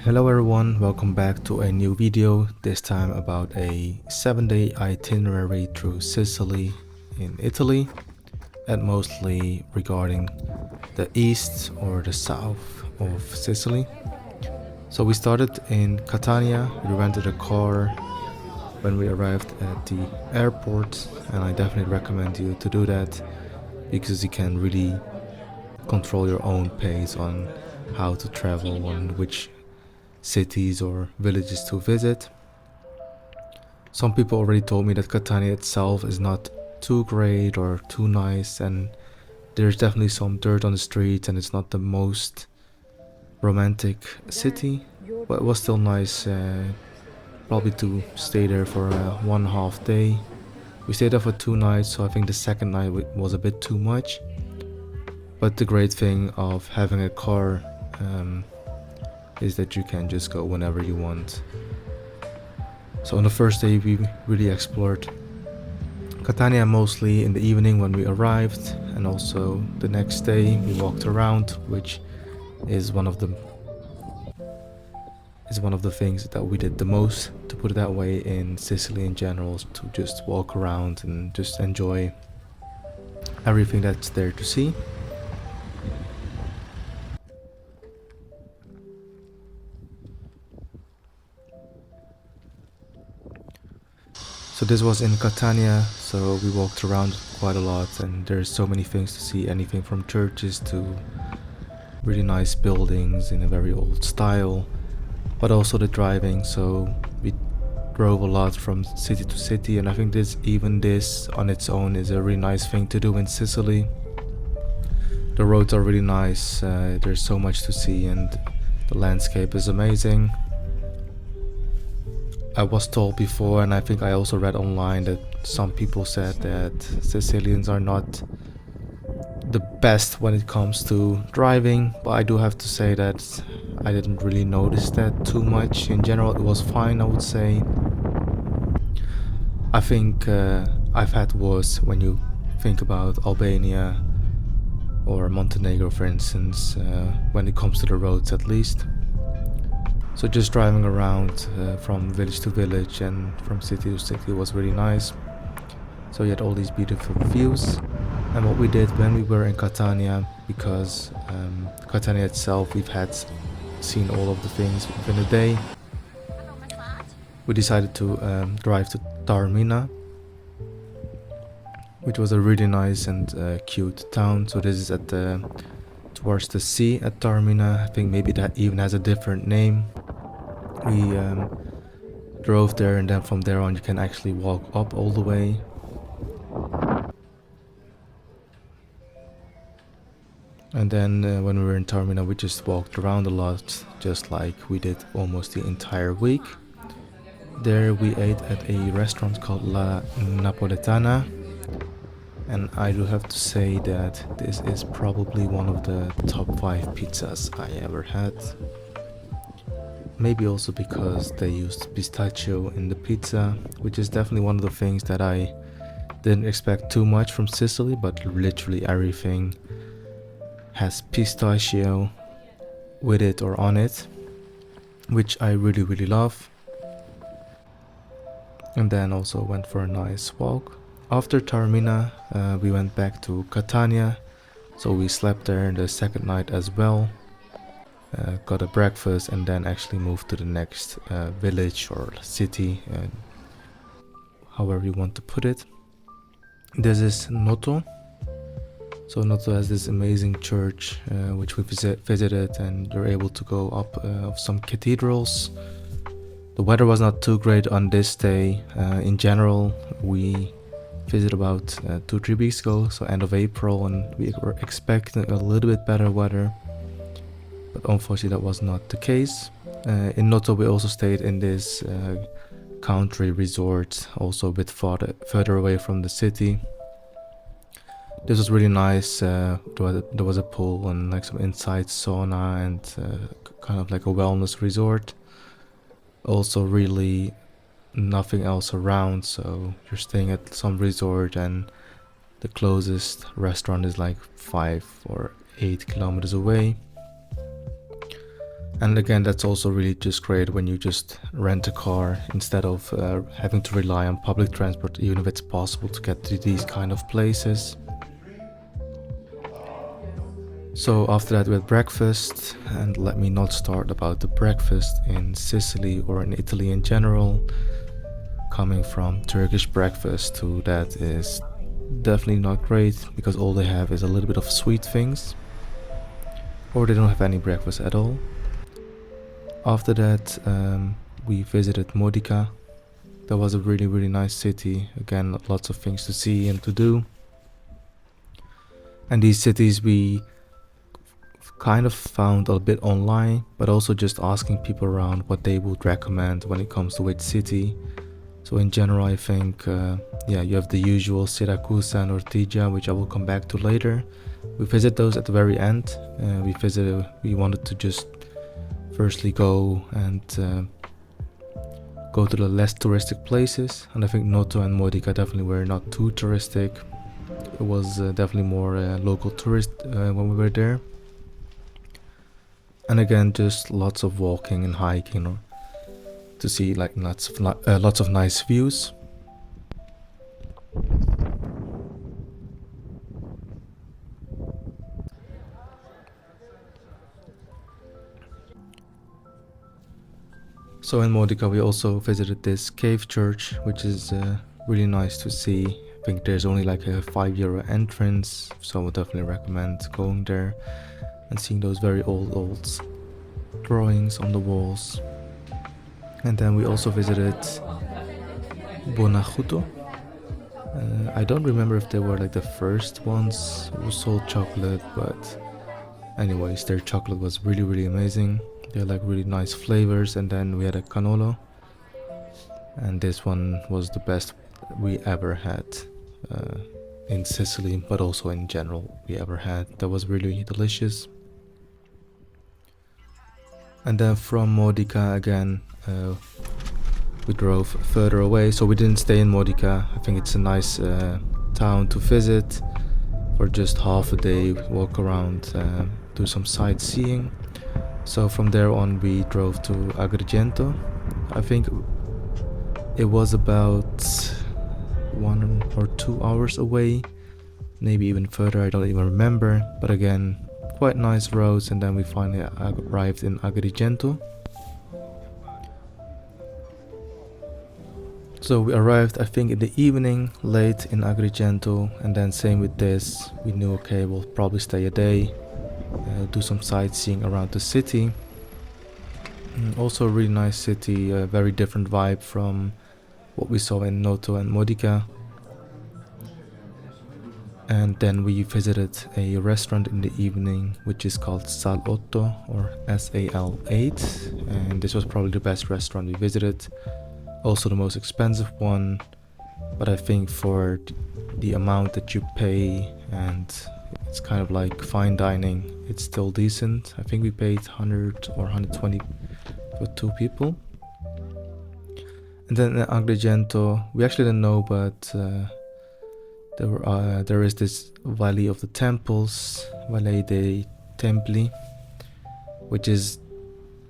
Hello everyone, welcome back to a new video, this time about a 7-day itinerary through Sicily in Italy, and mostly regarding the east or the south of Sicily. So we started in Catania, we rented a car when we arrived at the airport, and I definitely recommend you to do that because you can really control your own pace on how to travel and which cities or villages to visit. Some people already told me that Catania itself is not too great or too nice, and there's definitely some dirt on the streets and it's not the most romantic city, but it was still nice probably to stay there for 1.5 day. We stayed there for 2 nights, so I think the second night was a bit too much, but the great thing of having a car is that you can just go whenever you want. So on the first day we really explored Catania mostly in the evening when we arrived, and also the next day we walked around, which is one of the things that we did the most, to put it that way, in Sicily in general, to just walk around and just enjoy everything that's there to see. So this was in Catania, so we walked around quite a lot, and there's so many things to see, anything from churches to really nice buildings in a very old style, but also the driving. So we drove a lot from city to city, and I think this on its own is a really nice thing to do in Sicily. The roads are really nice, there's so much to see, and the landscape is amazing. I was told before, and I think I also read online, that some people said that Sicilians are not the best when it comes to driving, but I do have to say that I didn't really notice that too much. In general, it was fine, I would say. I think I've had worse when you think about Albania or Montenegro, for instance, when it comes to the roads at least. So just driving around from village to village and from city to city was really nice. So you had all these beautiful views. And what we did when we were in Catania, because Catania itself we've had seen all of the things within a day, we decided to drive to Taormina, which was a really nice and cute town. So this is at towards the sea at Taormina. I think maybe that even has a different name. We drove there, and then from there on you can actually walk up all the way. And then when we were in Taormina, we just walked around a lot, just like we did almost the entire week. There we ate at a restaurant called La Napoletana, and I do have to say that this is probably one of the top 5 pizzas I ever had. Maybe also because they used pistachio in the pizza, which is definitely one of the things that I didn't expect too much from Sicily, but literally everything has pistachio with it or on it, which I really really love. And then also went for a nice walk. After Taormina we went back to Catania, so we slept there the second night as well. Got a breakfast and then actually moved to the next village or city, however you want to put it. This is Noto. So Noto has this amazing church which we visited, and you're able to go up of some cathedrals. The weather was not too great on this day. In general, we visited about 2-3 weeks ago, so end of April, and we were expecting a little bit better weather. But unfortunately that was not the case. In Noto we also stayed in this country resort, also a bit further away from the city. This was really nice. There was a pool and like some inside sauna, and kind of like a wellness resort. Also really nothing else around, so you're staying at some resort and the closest restaurant is like 5 or 8 kilometers away. And again, that's also really just great when you just rent a car instead of having to rely on public transport, even if it's possible to get to these kind of places. So after that we had breakfast, and let me not start about the breakfast in Sicily or in Italy in general. Coming from Turkish breakfast to that is definitely not great, because all they have is a little bit of sweet things, or they don't have any breakfast at all. After that we visited Modica. That was a really nice city. Again, lots of things to see and to do. And these cities we kind of found a bit online, but also just asking people around what they would recommend when it comes to which city. So in general, I think yeah, you have the usual Siracusa and Ortigia, which I will come back to later. We visit those at the very end. We wanted to just firstly go and go to the less touristic places, and I think Noto and Modica definitely were not too touristic. It was definitely more local tourist when we were there. And again, just lots of walking and hiking to see like lots of nice views. So in Modica we also visited this cave church, which is really nice to see. I think there's only like a €5 entrance, so I would definitely recommend going there and seeing those very old drawings on the walls. And then we also visited Bonajuto. I don't remember if they were like the first ones who sold chocolate, but anyways, their chocolate was really amazing. They had like really nice flavors. And then we had a cannolo, and this one was the best we ever had in Sicily, but also in general we ever had. That was really delicious. And then from Modica again we drove further away, so we didn't stay in Modica. I think it's a nice town to visit for just half a day, walk around, do some sightseeing. So from there on we drove to Agrigento. I think it was about 1 or 2 hours away, maybe even further, I don't even remember. But again, quite nice roads. And then we finally arrived in Agrigento. So we arrived, I think, in the evening, late in Agrigento, and then same with this. We knew, okay, we'll probably stay a day, do some sightseeing around the city. Also a really nice city, a very different vibe from what we saw in Noto and Modica. And then we visited a restaurant in the evening, which is called Sal8 or SAL8, and this was probably the best restaurant we visited. Also the most expensive one, but I think for the amount that you pay, and it's kind of like fine dining, it's still decent. I think we paid 100 or 120 for 2 people. And then in Agrigento, we actually didn't know, but there is this Valley of the Temples, Valle dei Templi, which is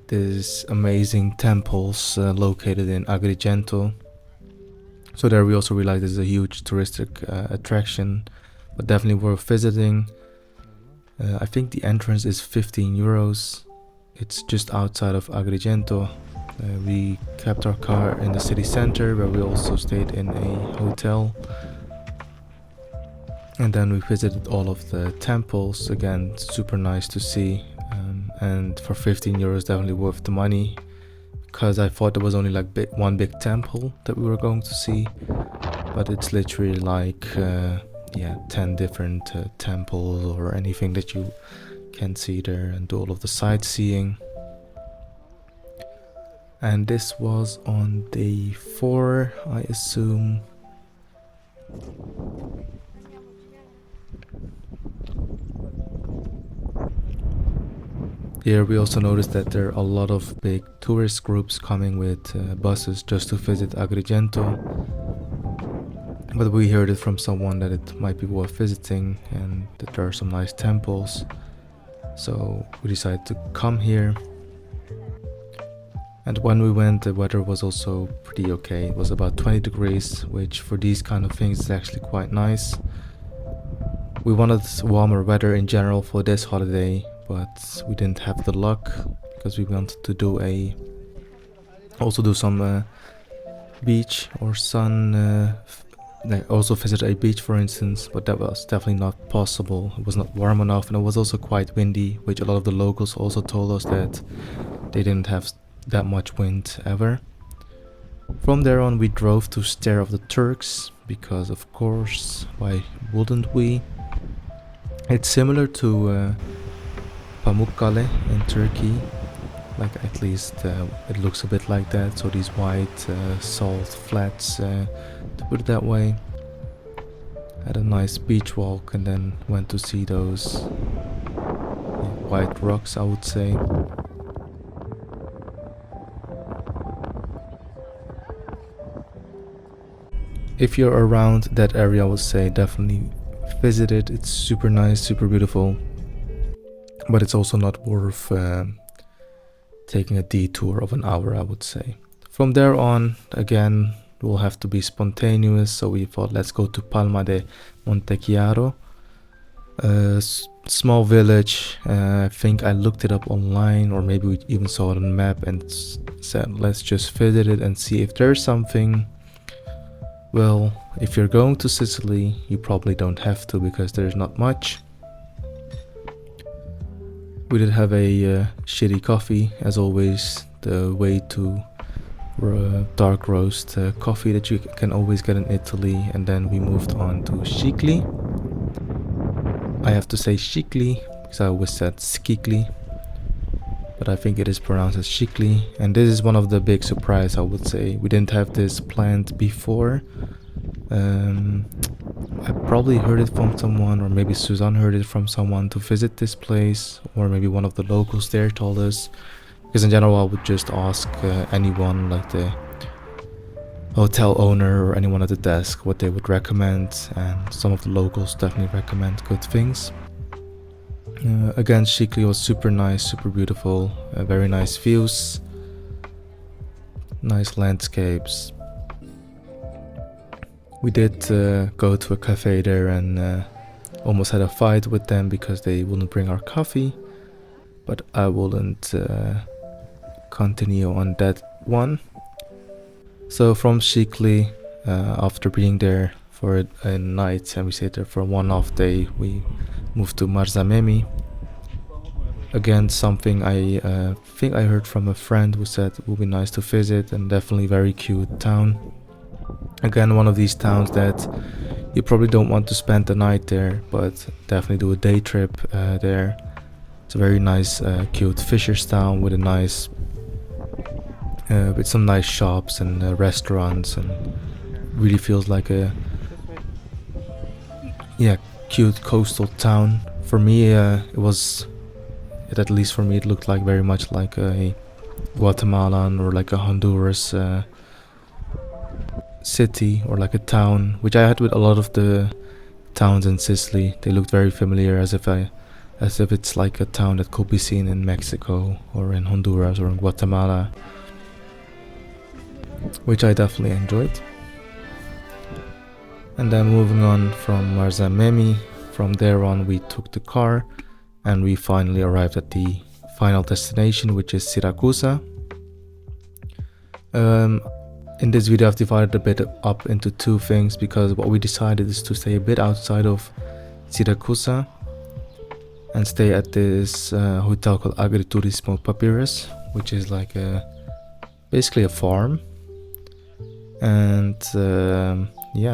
this amazing temples located in Agrigento. So there we also realized there's a huge touristic attraction, but definitely worth visiting. I think the entrance is €15. It's just outside of Agrigento. We kept our car in the city center, where we also stayed in a hotel. And then we visited all of the temples. Again, super nice to see. And for €15 definitely worth the money, because I thought there was only like one big temple that we were going to see, but it's literally like 10 different temples or anything that you can see there, and do all of the sightseeing. And this was on day 4, I assume. Here we also noticed that there are a lot of big tourist groups coming with buses just to visit Agrigento. But we heard it from someone that it might be worth visiting and that there are some nice temples. So we decided to come here. And when we went, the weather was also pretty okay. It was about 20 degrees, which for these kind of things is actually quite nice. We wanted warmer weather in general for this holiday, but we didn't have the luck because we wanted to do some beach or sun, also visit a beach for instance, but that was definitely not possible. It was not warm enough, and it was also quite windy, which a lot of the locals also told us that they didn't have that much wind ever. From there on we drove to Stair of the Turks, because of course, why wouldn't we? It's similar to Pamukkale in Turkey, like at least it looks a bit like that, so these white salt flats, to put it that way. Had a nice beach walk and then went to see those white rocks, I would say. If you're around that area, I would say definitely visit it. It's super nice, super beautiful, but it's also not worth taking a detour of an hour, I would say. From there on, again, we'll have to be spontaneous, so we thought let's go to Palma de Montechiaro, a small village. I think I looked it up online, or maybe we even saw it on a map and said let's just visit it and see if there's something. Well, if you're going to Sicily, you probably don't have to because there's not much. We did have a shitty coffee, as always, the way to dark roast coffee that you can always get in Italy, and then we moved on to Scicli. I have to say Scicli because I always said Scicli, but I think it is pronounced as Scicli, and this is one of the big surprises, I would say. We didn't have this planned before. I probably heard it from someone, or maybe Suzanne heard it from someone to visit this place, or maybe one of the locals there told us, because in general I would just ask anyone, like the hotel owner or anyone at the desk, what they would recommend, and some of the locals definitely recommend good things. Again, Scicli was super nice, super beautiful, very nice views, nice landscapes. We did go to a cafe there and almost had a fight with them because they wouldn't bring our coffee, but I wouldn't continue on that one. So from Scicli, after being there for a night and we stayed there for one off day, we moved to Marzamemi. Again, something I think I heard from a friend who said it would be nice to visit, and definitely very cute town. Again, one of these towns that you probably don't want to spend the night there, but definitely do a day trip there. It's a very nice, cute fisher's town with a nice, with some nice shops and restaurants, and really feels like a cute coastal town. For me, at least for me, it looked like very much like a Guatemalan or like a Honduras city, or like a town, which I had with a lot of the towns in Sicily. They looked very familiar, as if it's like a town that could be seen in Mexico or in Honduras or in Guatemala, which I definitely enjoyed. And then moving on from Marzamemi, from there on we took the car and we finally arrived at the final destination, which is Siracusa. In this video I've divided a bit up into two things, because what we decided is to stay a bit outside of Siracusa and stay at this hotel called Agriturismo Papyrus, which is like basically a farm. And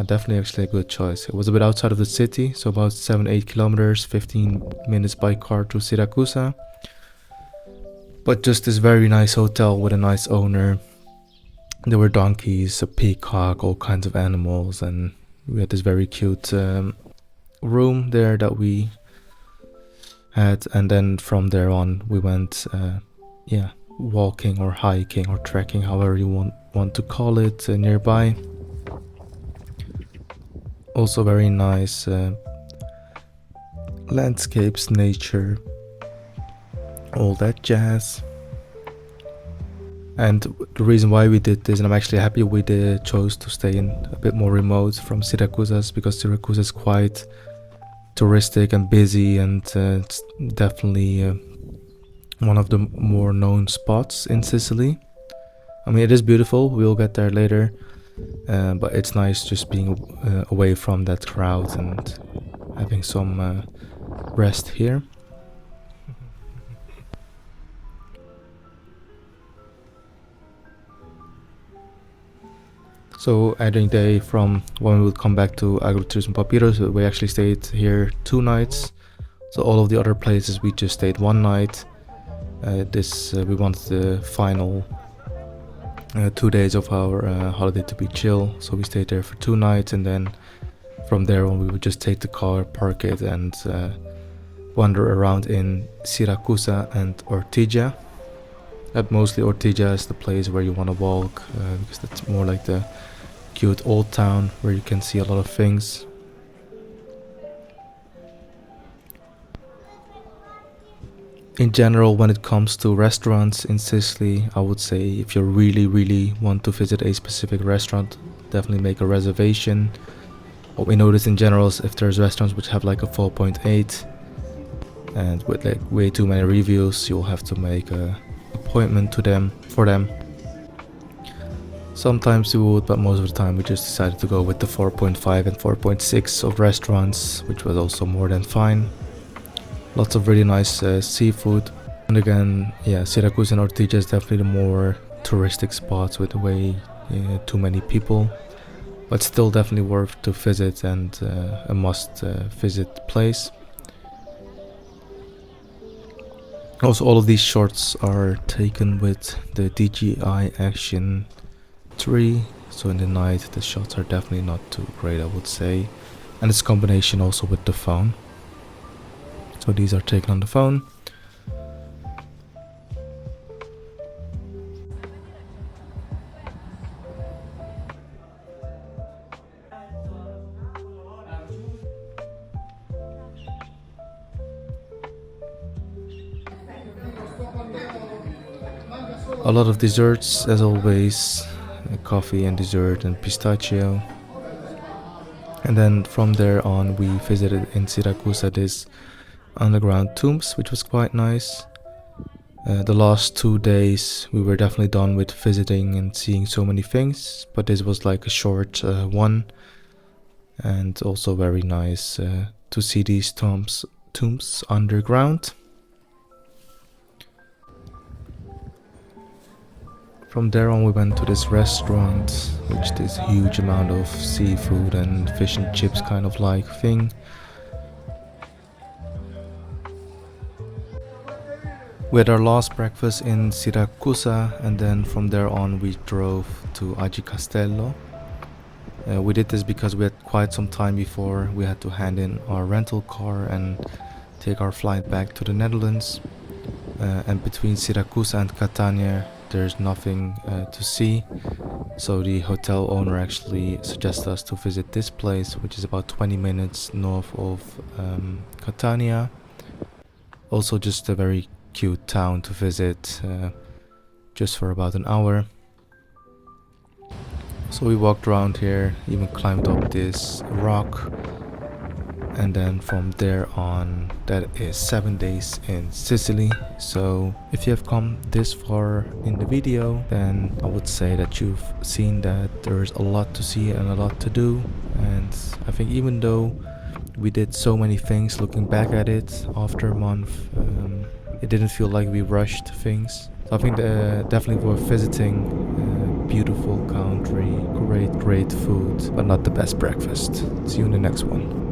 definitely actually a good choice. It was a bit outside of the city, so about 7-8 kilometers, 15 minutes by car to Siracusa. But just this very nice hotel with a nice owner. There were donkeys, a peacock, all kinds of animals, and we had this very cute room there that we had. And then from there on we went walking or hiking or trekking, however you want to call it, nearby. Also very nice landscapes, nature, all that jazz. And the reason why we did this, and I'm actually happy we chose to stay in a bit more remote from Siracusa, is because Siracusa is quite touristic and busy, and it's definitely one of the more known spots in Sicily. I mean, it is beautiful, we'll get there later, but it's nice just being away from that crowd and having some rest here. So adding day from when we would come back to agriturismo papyrus, we actually stayed here 2 nights. So all of the other places we just stayed 1 night. We wanted the final 2 days of our holiday to be chill, so we stayed there for 2 nights, and then from there on we would just take the car, park it, and wander around in Siracusa and Ortigia. Mostly Ortigia is the place where you want to walk, because that's more like the cute old town where you can see a lot of things. In general, when it comes to restaurants in Sicily, I would say if you really want to visit a specific restaurant, definitely make a reservation. What we notice in general is if there's restaurants which have like a 4.8 and with like way too many reviews, you'll have to make a appointment for them. Sometimes we would, but most of the time we just decided to go with the 4.5 and 4.6 of restaurants, which was also more than fine. Lots of really nice seafood. And again, yeah, Syracuse and Ortigia is definitely the more touristic spots with way too many people, but still definitely worth to visit and a must visit place. Also, all of these shots are taken with the DJI Action 3, so in the night the shots are definitely not too great, I would say, and it's a combination also with the phone. So these are taken on the phone. A lot of desserts as always, coffee and dessert and pistachio. And then from there on we visited in Siracusa this underground tombs, which was quite nice. The last 2 days we were definitely done with visiting and seeing so many things, but this was like a short one, and also very nice to see these tombs underground. From there on we went to this restaurant, which is a huge amount of seafood and fish and chips kind of like thing. We had our last breakfast in Siracusa, and then from there on we drove to Castello. We did this because we had quite some time before we had to hand in our rental car and take our flight back to the Netherlands. And between Siracusa and Catania there's nothing to see, so the hotel owner actually suggested us to visit this place, which is about 20 minutes north of Catania. Also just a very cute town to visit, just for about an hour. So we walked around here, even climbed up this rock, and then from there on that is 7 days in Sicily. So if you have come this far in the video, then I would say that you've seen that there's a lot to see and a lot to do. And I think even though we did so many things, looking back at it after a month, it didn't feel like we rushed things. So I think definitely worth visiting. Beautiful country, great food, but not the best breakfast. See you in the next one.